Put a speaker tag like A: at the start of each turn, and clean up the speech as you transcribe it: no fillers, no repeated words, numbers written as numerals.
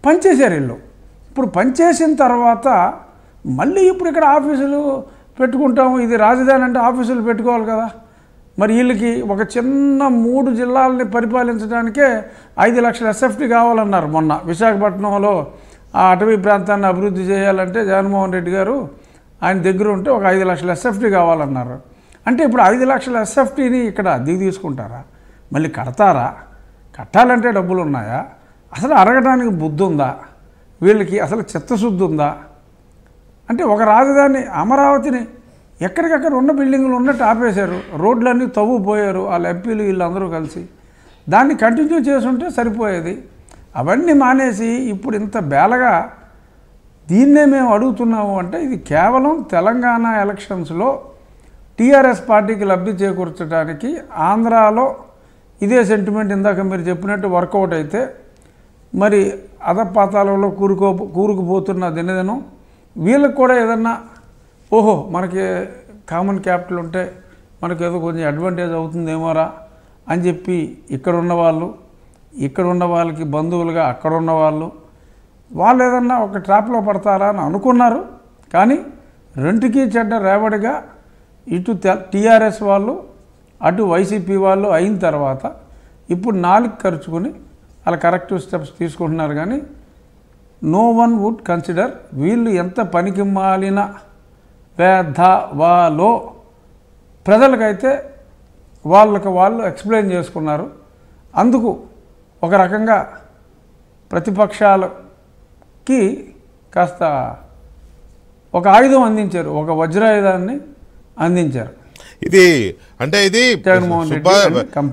A: పనిచేశారు వీళ్ళు. ఇప్పుడు పనిచేసిన తర్వాత మళ్ళీ ఇప్పుడు ఇక్కడ ఆఫీసులు పెట్టుకుంటాము, ఇది రాజధాని అంటే ఆఫీసులు పెట్టుకోవాలి కదా. మరి వీళ్ళకి ఒక చిన్న 3 జిల్లాలని పరిపాలించడానికే 5 లక్షల ఎస్ఎఫ్టీ కావాలన్నారు మొన్న. విశాఖపట్నంలో ఆ అటవీ ప్రాంతాన్ని అభివృద్ధి చేయాలంటే జగన్మోహన్ రెడ్డి గారు ఆయన దగ్గర ఉంటే ఒక 5 లక్షల ఎస్ఎఫ్టీ కావాలన్నారు. అంటే ఇప్పుడు 5 లక్షల ఎస్ఎఫ్టీని ఇక్కడ అద్దెకి తీసుకుంటారా? మళ్ళీ కడతారా? కట్టాలంటే డబ్బులు ఉన్నాయా? అసలు అడగడానికి బుద్ధి ఉందా వీళ్ళకి? అసలు చిత్తశుద్ధి ఉందా? అంటే ఒక రాజధాని అమరావతిని ఎక్కడికక్కడ ఉన్న బిల్డింగులు ఉన్నట్టు ఆపేశారు, రోడ్లన్నీ తవ్వుపోయారు వాళ్ళ ఎంపీలు వీళ్ళందరూ కలిసి. దాన్ని కంటిన్యూ చేసుంటే సరిపోయేది. అవన్నీ మానేసి ఇప్పుడు ఇంత బేలగా దీన్నే మేము అడుగుతున్నాము అంటే ఇది కేవలం తెలంగాణ ఎలక్షన్స్లో టీఆర్ఎస్ పార్టీకి లబ్ధి చేకూర్చడానికి ఆంధ్రాలో ఇదే సెంటిమెంట్ ఇందాక మీరు చెప్పినట్టు వర్కౌట్ అయితే మరి అధపాతాలలో కూరుకుపోతున్న దినదినం వీళ్ళకి కూడా ఏదన్నా ఓహో మనకి కామన్ క్యాపిటల్ ఉంటే మనకు ఏదో కొంచెం అడ్వాంటేజ్ అవుతుందేమోరా అని చెప్పి ఇక్కడ ఉన్న వాళ్ళకి బంధువులుగా అక్కడ ఉన్న వాళ్ళు ఏదన్నా ఒక ట్రాప్లో పడతారా అని అనుకున్నారు. కానీ రెండుకి చెడ్డ రేవడిగా ఇటు టీఆర్ఎస్ వాళ్ళు అటు వైసీపీ వాళ్ళు అయిన తర్వాత ఇప్పుడు 4 ఖర్చుకుని అలా కరెక్టివ్ స్టెప్స్ తీసుకుంటున్నారు. కానీ నో వన్ వుడ్ కన్సిడర్ వీళ్ళు ఎంత పనికి మాలిన వేధవాలో ప్రజలకైతే వాళ్ళు ఎక్స్ప్లెయిన్ చేసుకున్నారు. అందుకు ఒక రకంగా ప్రతిపక్షాలకి కాస్త ఒక ఆయుధం అందించారు, ఒక వజ్రాయుధాన్ని అందించారు.
B: ఇది అంటే ఇది
A: జగన్మోహన్ రెడ్డి కంపెనీ.